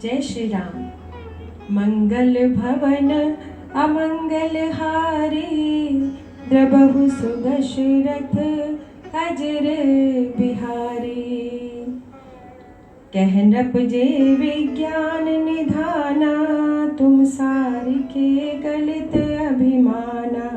जय श्री राम। मंगल भवन अमंगल हारी, द्रबहु सुदशरथ अजर बिहारी। कह नृप जे विज्ञान निधाना, तुम सारि के गलित अभिमाना।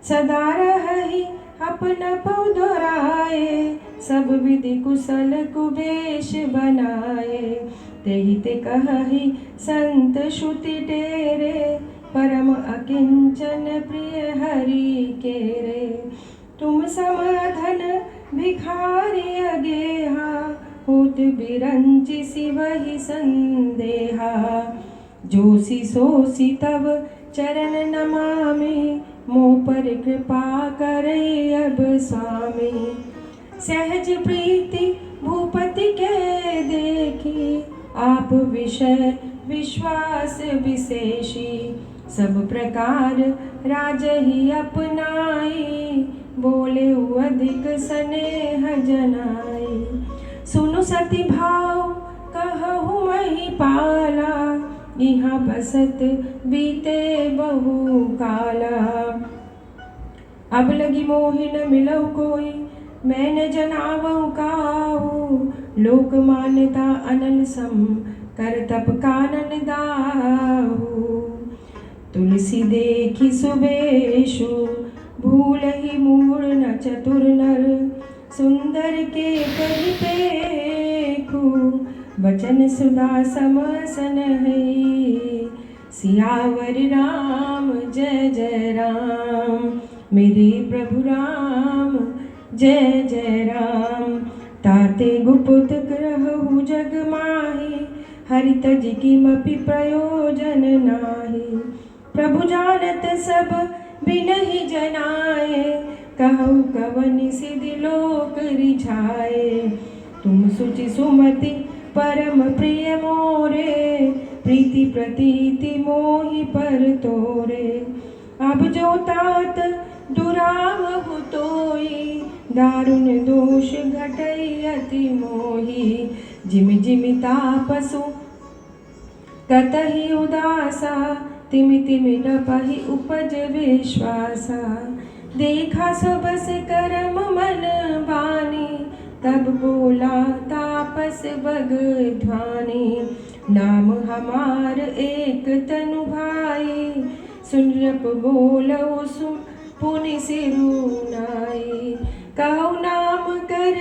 सदा रहहि अपना पौ दोहराए, सब विधि कुशल कुबेश बनाए। तेहि ते कहहि संत श्रुति टेरे, परम अकिंचन प्रिय हरि केरे। तुम समधन भिखारी अगेहा, होत बिरंचि सिवहि संदेहा। जोसी सोसी तब चरण नमामि, मोह पर कृपा करे अब स्वामी। सहज प्रीति भूपति के देखी, आप विषय विश्वास विशेषी। सब प्रकार राजहि अपनाई, बोले अधिक स्नेह जनाई। सुनु सती भाव कहु महिपाला, यहाँ बसत बीते बहु काला। अब लगी मोहि न मिलऊ कोई, मैं न जनावहु काहू। लोक मान्यता अनल सम, कर तप कानन दाहू। तुलसी देखी सुबेशु, भूलहि मूढ़ न चतुर नर। सुंदर के कहि पेखु, बचन सुधा समसन है। सियावर राम जय जय राम, मेरे प्रभु राम जय जय राम। ताते गुपुत ग्रहु जग माहि, हरि तज किमपि प्रयोजन नाहि। प्रभु जानत सब बिनहि जनाए, कहु कवन सिधि लोक रिझाए। तुम सुचि सुमति परम प्रिय मोरे, प्रीति प्रतीति मोहि पर तोरे। अब जो तात दुरावहु तोई, दारुण दोष घटई अति मोही। जिमि जिमि तापसु कतहि उदासा, तिमि तिमि नपहि उपज विश्वासा। देखा सब बस करम मन बानी, तब बोला तापस बगध्वानी। नाम हमार एक तनु भाई, सुन रप बोलऊ सुन पुनि सिरुनाई। कहु नाम कर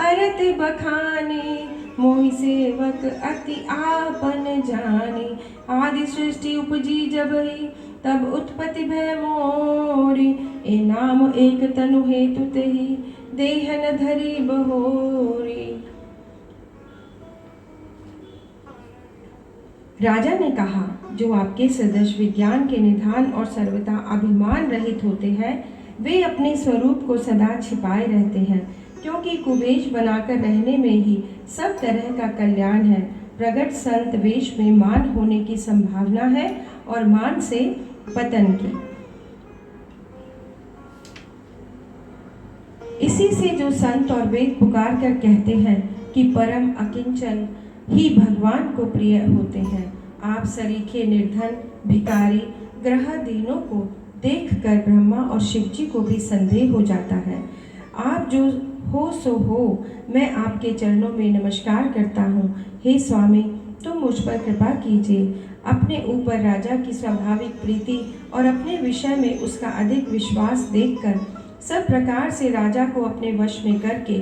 अरत बखानी, मोहि सेवक अति आपन जानी। आदि सृष्टि उपजी जबहि, तब उत्पत्ति भय मोरी। ए नाम एक तनु हेतु तेहि, देह न धरी बहोरी। राजा ने कहा, जो आपके सदस्य विज्ञान के निधान और सर्वथा अभिमान रहित होते हैं, वे अपने स्वरूप को सदा छिपाए रहते हैं, क्योंकि कुबेश बनाकर रहने में ही सब तरह का कल्याण है। प्रगट संत वेश में मान होने की संभावना है और मान से पतन की। इसी से जो संत और वेद पुकार कर कहते हैं कि परम अकिंचन ही भगवान को प्रिय होते हैं। आप सरीखे निर्धन भिकारी ग्रहाधीनों को देखकर ब्रह्मा और शिव जी को भी संदेह हो जाता है। आप जो हो सो हो, मैं आपके चरणों में नमस्कार करता हूँ। हे स्वामी, तुम मुझ पर कृपा कीजिए। अपने ऊपर राजा की स्वाभाविक प्रीति और अपने विषय में उसका अधिक विश्वास देखकर सब प्रकार से राजा को अपने वश में करके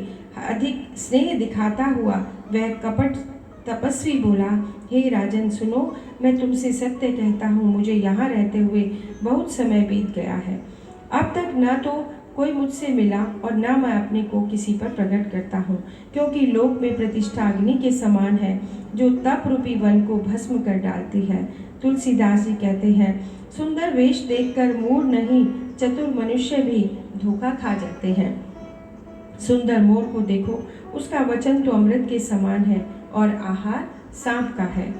अधिक स्नेह दिखाता हुआ वह कपट तपस्वी बोला, हे राजन सुनो, मैं तुमसे सत्य कहता हूँ, मुझे यहाँ रहते हुए बहुत समय बीत गया है। अब तक न तो कोई मुझसे मिला और न मैं अपने को किसी पर प्रकट करता हूँ, क्योंकि लोक में प्रतिष्ठा अग्नि के समान है, जो तप रूपी वन को भस्म कर डालती है। तुलसीदास जी कहते हैं, सुंदर वेश देखकर मूढ़ नहीं, चतुर मनुष्य भी धोखा खा जाते हैं। सुंदर मोर को देखो, उसका वचन तो अमृत के समान है और आहार सांप का है।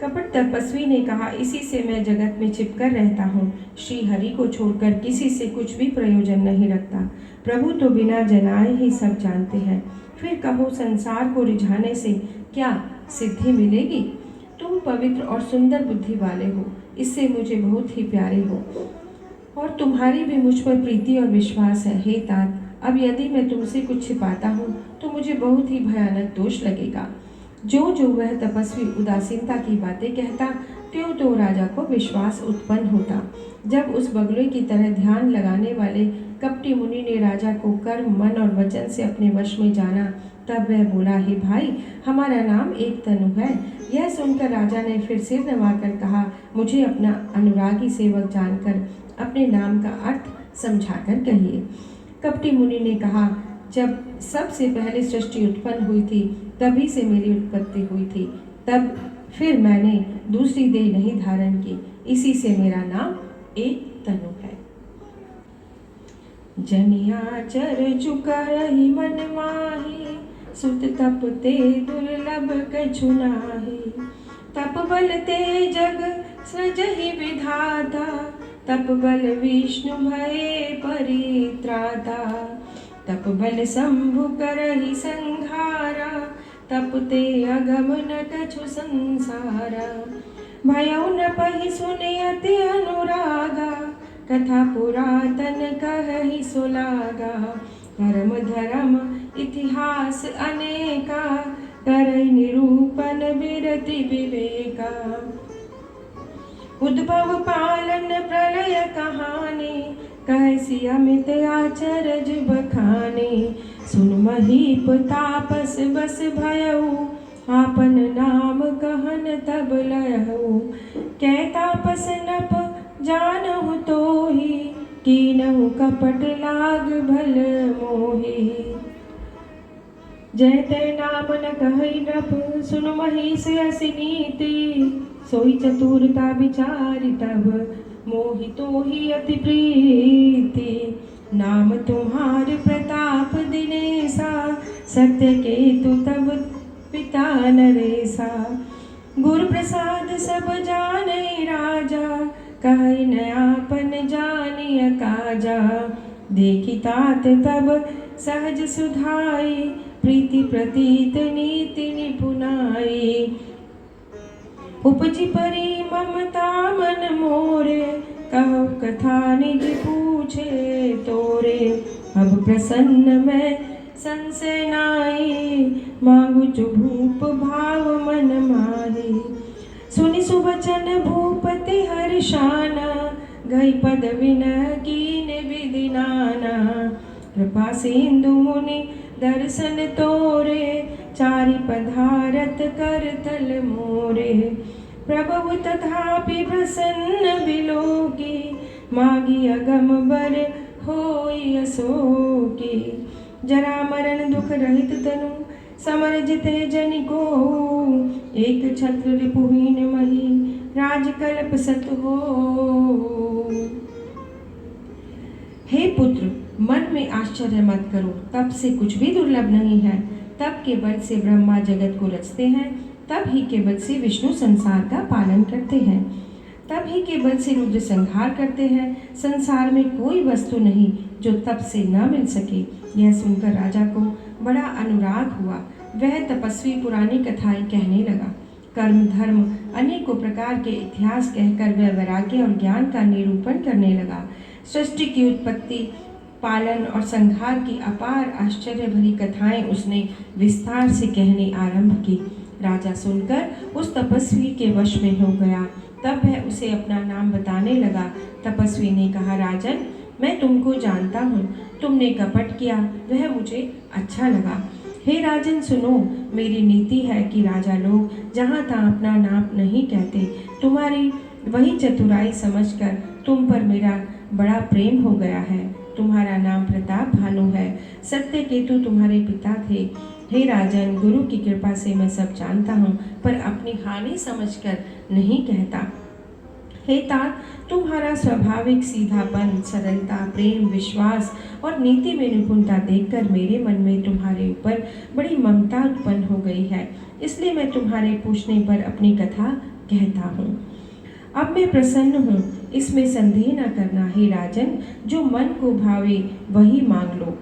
कपट तपस्वी ने कहा, इसी से मैं जगत में छिपकर रहता हूँ। श्री हरि को छोड़कर किसी से कुछ भी प्रयोजन नहीं रखता। प्रभु तो बिना जनाए ही सब जानते हैं। फिर कहो, संसार को रिझाने से क्या सिद्धि मिलेगी? तुम पवित्र और सुंदर बुद्धि वाले हो, इससे मुझे बहुत ही प्यारे हो, और तुम्हारी भी मुझ पर प्रीति और विश्वास है। हे तात, अब यदि मैं तुमसे कुछ छिपाता हूँ तो मुझे बहुत ही भयानक दोष लगेगा। जो जो वह तपस्वी उदासीनता की बातें कहता, त्यों तो राजा को विश्वास उत्पन्न होता। जब उस बगुले की तरह ध्यान लगाने वाले कपटी मुनि ने राजा को कर्म, मन और वचन से अपने वश में जाना, तब वह बोला, हे भाई, हमारा नाम एक तनु है। यह सुनकर राजा ने फिर सिर नवाकर कहा, मुझे अपना अनुरागी सेवक जानकर अपने नाम का अर्थ समझाकर कहिए। कपटी मुनि ने कहा, जब सबसे पहले सृष्टि उत्पन्न हुई थी तभी से मेरी उत्पत्ति हुई थी, तब फिर मैंने दूसरी देह नहीं धारण की, इसी से मेरा नाम एक तनु है। जनियाचर चुका रही मन माही, सुत तप ते दुर्लभ कछु नाहि। तप बल ते जग सृजहि विधाता, तप बल विष्णु भये परित्राता। तप बल शंभु करहि संहारा, तप ते अगम न कछु संसारा। भयउ न पहि सुनि अति अनुरागा, कथा पुरातन कहहि सुलागा। परम धर्म इतिहास अनेका, करहि निरूपण बिरति विवेका। उद्भव पालन प्रलय कहानी, कहसी अमित आचरज बखानी। सुन महीप तापस बस भयउ, आपन नाम कहन तब लयहु। कै तापस नप जानहु तोहि, कीनहु कपट लाग भल मोहि। जय तै नाम न कहै नप, सुन महिष असी नीति। सोई चतुरता विचारि तब, मोहि तोहि अति प्रीति। नाम तुम्हार प्रताप दिनेसा, सत्य केतु तब पिता नरेसा। गुरु प्रसाद सब जानै राजा, कहै न आपन जानिय काजा। देखि तात तब सहज सुधाई, प्रीति प्रतीत नीति निपुनाई। उपजि परि ममता मन मोरे, कहु कथा निज पूछे तोरे। अब प्रसन्न मैं संशय नाई, मांगु चु भूप भाव मन माही। सुनि सुवचन भूपति हर्षाना, गई पद विनय कीन विधि नाना। कृपा सिंधु मुनि दर्शन तोरे, चारि पधारत कर तल मोरे। प्रभु तथापि प्रसन्न बिलोकी, मागी अगम बर होई अशोकी। जरा मरण दुख रहित तनु, समर जिते जनि को। एक छत्र रिपुहीन मही, राजकल्प सत हो। हे पुत्र, मन में आश्चर्य मत करो, तप से कुछ भी दुर्लभ नहीं है। तप के बल से ब्रह्मा जगत को रचते हैं, तब ही के बल से विष्णु संसार का पालन करते हैं, तब ही के बल से रुद्र संहार करते हैं। संसार में कोई वस्तु नहीं जो तप से न मिल सके। यह सुनकर राजा को बड़ा अनुराग हुआ। वह तपस्वी पुरानी कथाएं कहने लगा। कर्म, धर्म, अनेकों प्रकार के इतिहास कहकर वह वैराग्य और ज्ञान का निरूपण करने लगा। सृष्टि की उत्पत्ति, पालन और संहार की अपार आश्चर्य भरी कथाएं उसने विस्तार से कहने आरंभ की। राजा सुनकर उस तपस्वी के वश में हो गया। तब वह उसे अपना नाम बताने लगा। तपस्वी ने कहा, राजन, मैं तुमको जानता हूँ। तुमने कपट किया, वह मुझे अच्छा लगा। हे राजन, सुनो, मेरी नीति है कि राजा लोग जहाँ तहाँ अपना नाम नहीं कहते। तुम्हारी वही चतुराई समझकर तुम पर मेरा बड़ा प्रेम हो गया है। तुम्हारा नाम प्रताप भानु है। सत्य केतु तुम्हारे पिता थे। हे राजन, गुरु की कृपा से मैं सब जानता हूँ, पर अपनी हानि समझकर नहीं कहता। हे तात, तुम्हारा स्वाभाविक सीधापन, सरलता, प्रेम, विश्वास और नीति में निपुणता देखकर मेरे मन में तुम्हारे ऊपर बड़ी ममता उत्पन्न हो गई है। इसलिए मैं तुम्हारे पूछने पर अपनी कथा कहता हूँ। अब मैं प्रसन्न हूँ, इसमें संदेह न करना। हे राजन, जो मन को भावे वही मांग लो।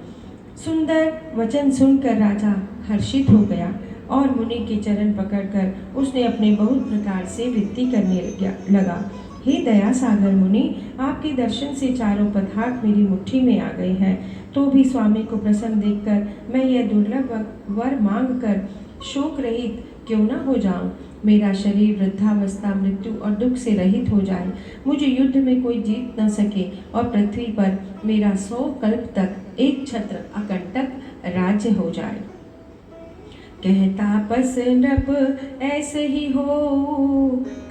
सुंदर वचन सुनकर राजा हर्षित हो गया और मुनि के चरण पकड़कर उसने अपने बहुत प्रकार से विनती करने लगा। हे दया सागर मुनि, आपके दर्शन से चारों पदार्थ मेरी मुट्ठी में आ गए हैं, तो भी स्वामी को प्रसन्न देखकर मैं यह दुर्लभ वर मांग कर शोक रहित क्यों न हो जाऊं। मेरा शरीर वृद्धावस्था, मृत्यु और दुख से रहित हो जाए, मुझे युद्ध में कोई जीत न सके और पृथ्वी पर मेरा 100 कल्प तक एक छत्र अकंटक राज्य हो जाए। कहता पस नृप ऐसे ही हो,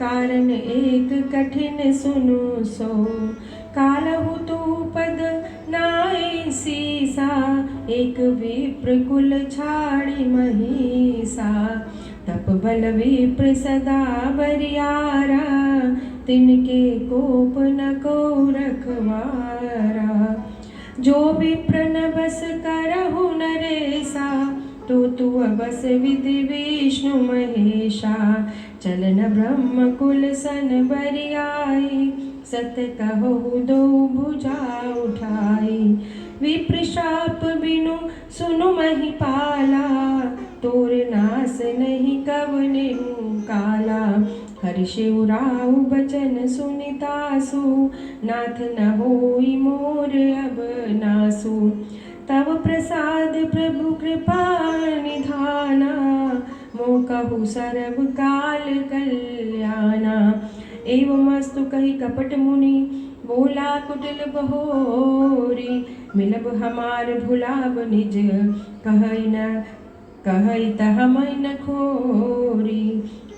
कारण एक कठिन सुनो सो। कालहु तू पद नाई सीसा, एक विप्र कुल छाड़ी महिषा। तप बल विप्र सदा बरियारा, तिनके कोप न को रखवारा। जो विप्र न बस करहु नरेसा, तो तू बस विधि विष्णु महेशा। चलन ब्रह्म कुल सन बरियाई, सत्य कहो दो भुजा उठाई। विप्र शाप बिनु सुनु महिपाला, तोर नास नहीं कवने काला। हर्ष उराऊ बचन सुनितासु, नाथ न होई मोर अब नासु। तव प्रसाद प्रभु कृपा निधाना, मोकहु सर्व काल कल्याणा। एवमस्तु कही कपट मुनि, बोला कुटिल बहोरी। मिलब हमार भुलाब निज, कहई त हमई न खोरी।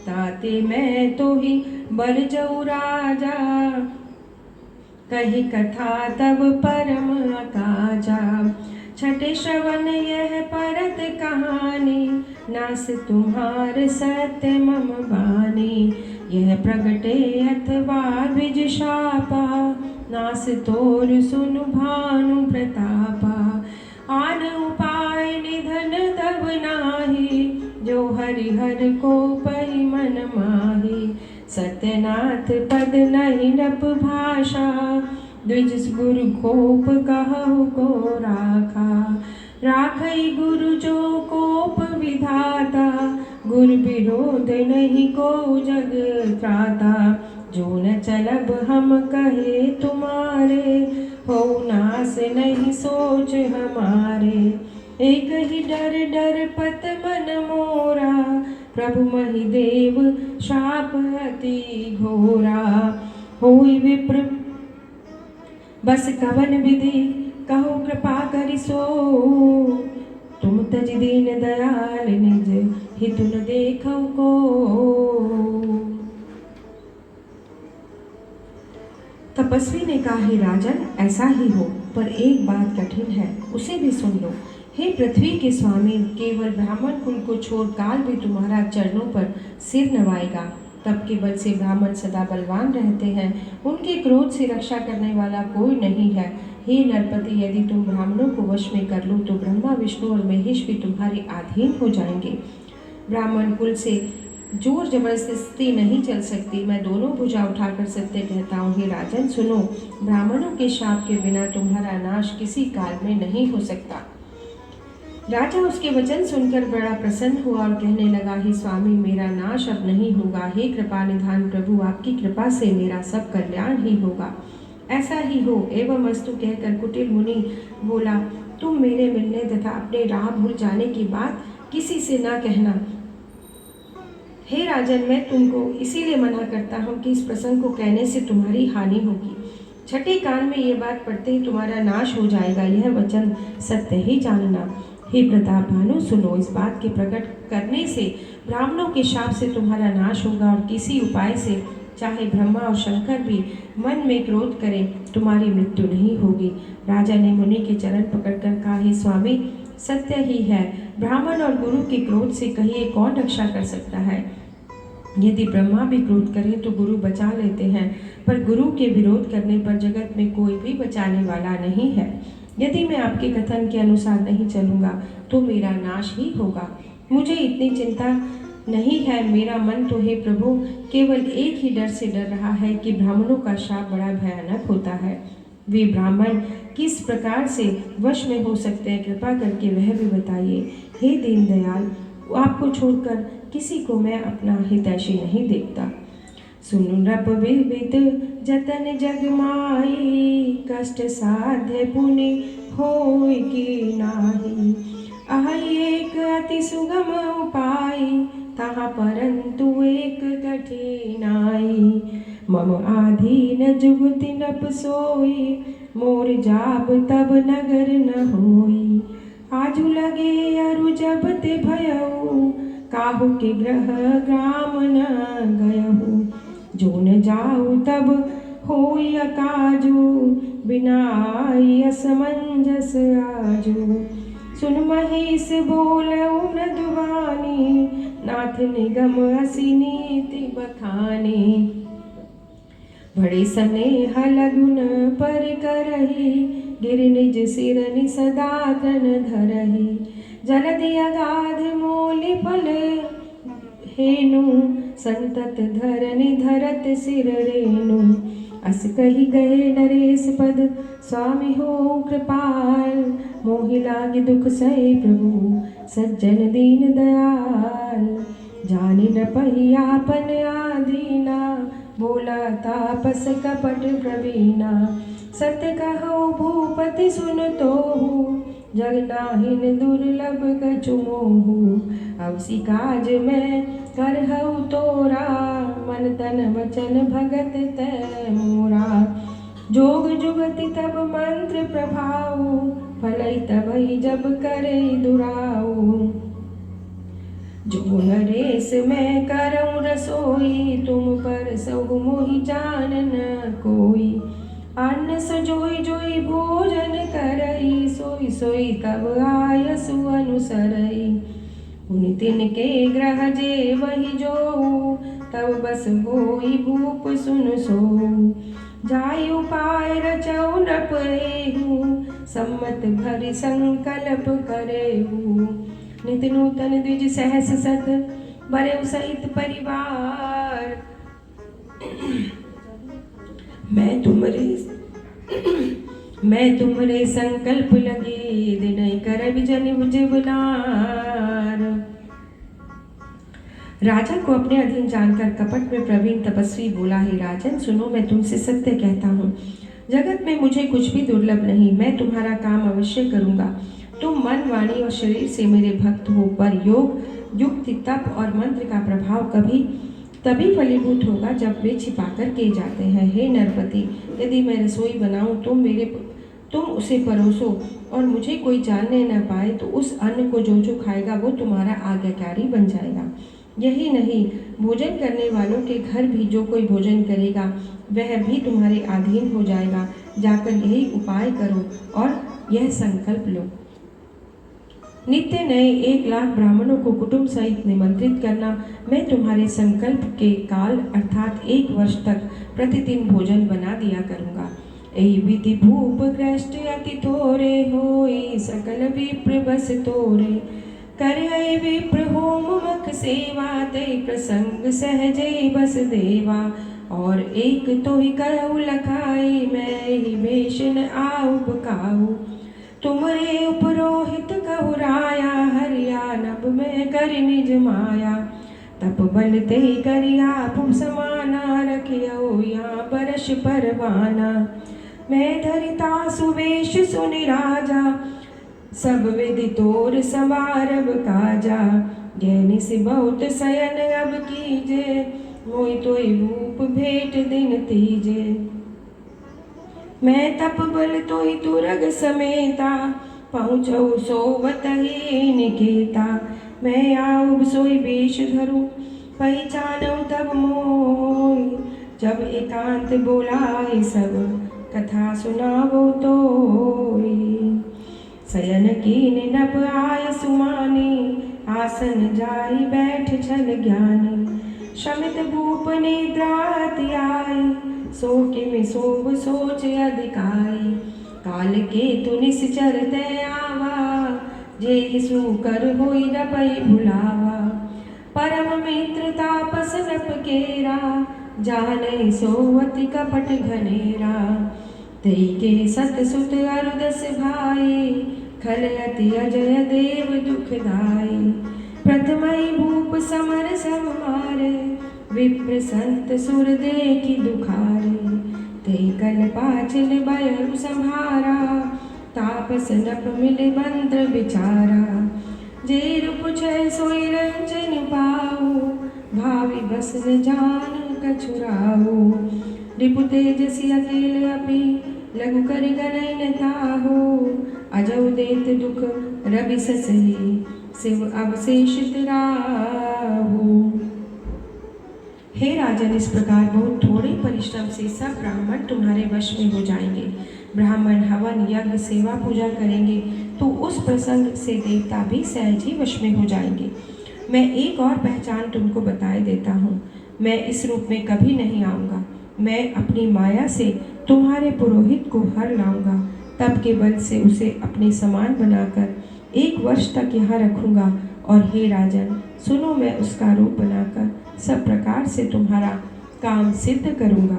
ताते मैं तो ही बल जऊ राजा, कही कथा तब परम अकाजा। छठे श्रवण यह परत कहानी, नास तुम्हार सत्य मम बानी। यह प्रगटे अथवा द्विज शापा, नास तोर सुनु भानु प्रतापा। आन उपाय निधन तब नाही, जो हरिहर को पहि मन माही। सत्यनाथ पद नहीं नप भाषा, द्विज गुरु कोप कहु को राखा। राखई गुरु जो कोप विधाता, गुरु विरोध नहीं को जग त्राता। जो न चलब हम कहे तुम्हारे, हो नास नहीं सोच हमारे। एक ही डर डर पत मन मोरा, प्रभु महिदेव शाप अति घोरा। होई विप्र बस कवन विधि, कहो कृपा करि सो। तुम तज दीन दयाल निज, हितु न देखौ को। तपस्वी ने कहा, हे राजन, ऐसा ही हो, पर एक बात कठिन है, उसे भी सुन लो। हे पृथ्वी के स्वामी, केवल ब्राह्मण कुल को छोड़ काल भी तुम्हारा चरणों पर सिर नवाएगा। तप के बल से ब्राह्मण सदा बलवान रहते हैं, उनके क्रोध से रक्षा करने वाला कोई नहीं है। हे नरपति, यदि तुम ब्राह्मणों को वश में कर लो तो ब्रह्मा, विष्णु और महेश भी तुम्हारे अधीन हो जाएंगे। ब्राह्मण कुल से जोर जबरदस्ती नहीं चल सकती। मैं दोनों भुजा उठाकर सत्य कहता हूँ। हे राजन सुनो, ब्राह्मणों के शाप के बिना तुम्हारा नाश किसी काल में नहीं हो सकता। राजा उसके वचन सुनकर बड़ा प्रसन्न हुआ और कहने लगा, हे स्वामी, मेरा नाश अब नहीं होगा। हे कृपा निधान प्रभु, आपकी कृपा से मेरा सब कल्याण ही होगा। ऐसा ही हो। एवं अस्तु कहकर कुटिल मुनि बोला, तुम मेरे मिलने तथा अपने राह भूल जाने की बात किसी से ना कहना। हे राजन, मैं तुमको इसीलिए मना करता हूँ कि इस प्रसंग को कहने से तुम्हारी हानि होगी। छठे कान में ये बात पढ़ते ही तुम्हारा नाश हो जाएगा, यह वचन सत्य ही जानना। हे प्रताप भानु, सुनो, इस बात के प्रकट करने से ब्राह्मणों के शाप से तुम्हारा नाश होगा, और किसी उपाय से चाहे ब्रह्मा और शंकर भी मन में क्रोध करें, तुम्हारी मृत्यु नहीं होगी। राजा ने मुनि के चरण पकड़कर कहा, हे स्वामी, सत्य ही है, ब्राह्मण और गुरु के क्रोध से कहिए कौन रक्षा कर सकता है। यदि ब्रह्मा भी क्रोध करें तो गुरु बचा लेते हैं, पर गुरु के विरोध करने पर जगत में कोई भी बचाने वाला नहीं है। यदि मैं आपके कथन के अनुसार नहीं चलूँगा तो मेरा नाश ही होगा। मुझे इतनी चिंता नहीं है, मेरा मन तो हे प्रभु केवल एक ही डर से डर रहा है कि ब्राह्मणों का शाप बड़ा भयानक होता है। वे ब्राह्मण किस प्रकार से वश में हो सकते हैं, कृपा करके वह भी बताइए। हे दीनदयाल, आपको छोड़कर किसी को मैं अपना हितैषी नहीं देखता। सुनु नृप विविध जतन जग माई, कष्ट साध्य पुनि होय की नाही। अहि एक अति सुगम उपाय, तहाँ परंतु एक कठिनाई। मम आधीन जुगति नप सोई, मोर जाब तब नगर न होई। आजु लगे अरु जब ते भयऊ, काहू के ग्रह ग्राम न गयहु। जो न जाऊ तब होई अकाजू, बिना आई असमंजस आजू। सुन महेश बोलऊ मृदुवानी, नाथ निगम असी नीति बखानी। बड़े स्नेह लगुन पर करही, गिर निज सिर निसदा तन धरही। जलधि अगाध मूलि फल हेनु, संतत धरनि धरत सिर रेणु। अस कही गए नरेश पद, स्वामी हो कृपाल। मोहि लागे दुख सहे प्रभु, सज्जन दीन दयाल। जानि न पही आपन आदीना, बोला तापस कपट प्रवीणा। सत्य कहो भूपति सुन तोहु, जग नाहिन दुर्लभ कछु मोहु। अवसि काज में करहु तोरा, मन तन वचन भगत तै मोरा। जोग जुगति तब मंत्र प्रभाऊ, फलई तबई जब करे दुराऊ। जो नरेश मैं करऊँ रसोई, तुम पर सहु मोहि जान न कोई। अन्न सजोई जोई भोजन करई, सोई सोई तब आयसु अनुसरई। पुनि तिनके ग्रह जे वही जोऊ, तब बस होई भूप सुन सोऊ। जाय उपाय रचऊ नृप एहू, सम्मत भरि संकल्प करेहू। नित नूतन द्विज सहस सत, बरऊ सहित परिवार। मैं तुमरे संकल्प लगी, दिन करब जनिब जीवनार। राजा को अपने अधीन जानकर कपट में प्रवीण तपस्वी बोला, हे राजन सुनो, मैं तुमसे सत्य कहता हूँ। जगत में मुझे कुछ भी दुर्लभ नहीं, मैं तुम्हारा काम अवश्य करूँगा। तुम मन वाणी और शरीर से मेरे भक्त हो, पर योग युक्ति तप और मंत्र का प्रभाव तभी फलीभूत होगा जब वे छिपा कर किए जाते हैं। हे नरपति, यदि मैं रसोई बनाऊं, तुम उसे परोसो और मुझे कोई जानने न पाए, तो उस अन्न को जो खाएगा वो तुम्हारा आज्ञाकारी बन जाएगा। यही नहीं, भोजन करने वालों के घर भी जो कोई भोजन करेगा वह भी तुम्हारे अधीन हो जाएगा। जाकर यही उपाय करो और यह संकल्प लो। नित्य नए 1 लाख ब्राह्मणों को कुटुंब सहित निमंत्रित करना। मैं तुम्हारे संकल्प के काल अर्थात 1 वर्ष तक प्रतिदिन भोजन बना दिया करूँगा। यही विधि भूप ग्रस्ट अति थोरे होई, सकल विप्र बस तोरे। करे विप्र होम मख सेवा, ते प्रसंग सहजे बस देवा। और एक तो ही कहु लखाई, मैं ही भेष न आऊ बकाऊ। तुमरे उपरोहित कहु राया, हरिया नभ में कर निज माया। तप बल ते करिया पुम समाना, रखियो यहाँ बरस परवाना। मैं धरिता सुवेश सुनि राजा, सब विधि तोर समारभ काजा। जैनिस बहुत शयन अब कीजे, होई तोई भूप भेंट दिन तीजे। मैं तप बल तोई तुरग समेता, पहुँचऊ सोवत ही निकेता। मैं आऊब सोई वेश धरूं, पहचानऊ तब मोय। जब एकांत बोलाए सब, कथा सुनावो तोय। शयन कीन नभ आय सुमानी, आसन जाई बैठ छल ज्ञानी। शमित भूप निद्राति आई, सो किमि सोभ सोच अधिकाई। काल के तु निश्चर ते आवा, जे सुकर होई न पई भुलावा। परम मित्र तापस नप केरा, जाने सोवति कपट घनेरा। तेई के सत सुत अरु 10 भाई, खल अति अजय देव दुखदाई। प्रथमई भूप समर सब मारे, विप्र संत सुर देखी दुखारे। ते कल पाचल बयरु संहारा, तापस नप मिले मंत्र विचारा। जेरु पुछै सोई रंजन पाओ, भावी बस न जान कछुराओ। रिपु तेजसी अकेल अपि, लघु कर गनय न ताहो। अजौ देत दुख रवि ससहि, शिव अवशेषित राहु। हे राजन, इस प्रकार बहुत थोड़े परिश्रम से सब ब्राह्मण तुम्हारे वश में हो जाएंगे। ब्राह्मण हवन यज्ञ सेवा पूजा करेंगे तो उस प्रसंग से देवता भी सहज ही वश में हो जाएंगे। मैं एक और पहचान तुमको बताए देता हूँ। मैं इस रूप में कभी नहीं आऊँगा। मैं अपनी माया से तुम्हारे पुरोहित को हर लाऊंगा, तब के बल से उसे अपने समान बनाकर 1 वर्ष तक यहाँ रखूंगा। और हे राजन सुनो, मैं उसका रूप बनाकर सब प्रकार से तुम्हारा काम सिद्ध करूंगा।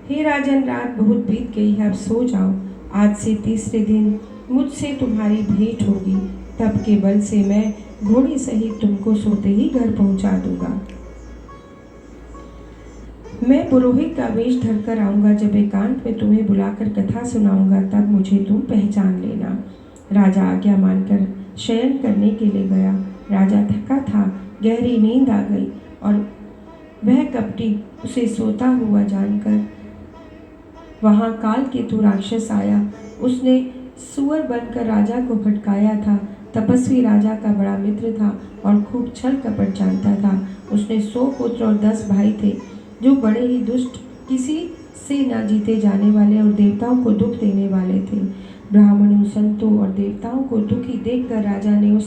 हे राजन, रात बहुत बीत गई है, अब सो जाओ। आज से तीसरे दिन मुझसे तुम्हारी भेंट होगी, तब के बल से मैं घोड़ी सहित तुमको सोते ही घर पहुंचा दूंगा। मैं पुरोहित का वेश धरकर आऊंगा। जब एकांत में तुम्हें बुलाकर कथा सुनाऊंगा, तब मुझे तुम पहचान लेना। राजा आज्ञा मानकर शयन करने के लिए गया। राजा थका था, गहरी नींद आ गई और वह कपटी उसे सोता हुआ जानकर वहां कालकेतु राक्षस आया। उसने सुअर बनकर राजा को भटकाया था। तपस्वी राजा का बड़ा मित्र था और खूब छल कपट जानता था। उसने 100 पुत्र और 10 भाई थे, जो बड़े ही दुष्ट, किसी से न जीते जाने वाले और देवताओं को दुख देने वाले थे। ब्राह्मणों, संतों और देवताओं को दुखी देखकर राजा ने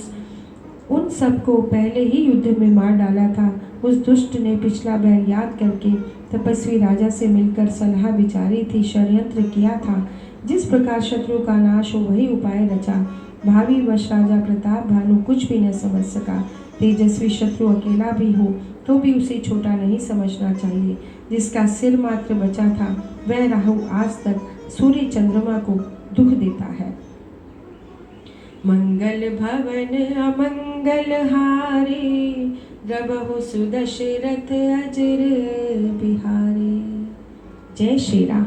उन सबको पहले ही युद्ध में मार डाला था। उस दुष्ट ने पिछला बैर याद करके तपस्वी राजा से मिलकर सलाह विचारी थी, षड्यंत्र किया था। जिस प्रकार शत्रु का नाश हो वही उपाय रचा। भावी वश राजा प्रताप भानु कुछ भी न समझ सका। तेजस्वी शत्रु अकेला भी हो तो भी उसे छोटा नहीं समझना चाहिए। जिसका सिर मात्र बचा था वह राहु आज तक सूर्य चंद्रमा को दुख देता है। मंगल भवन अमंगल हारे, द्रवहु सुदशरथ अजर बिहारी। जय श्री राम।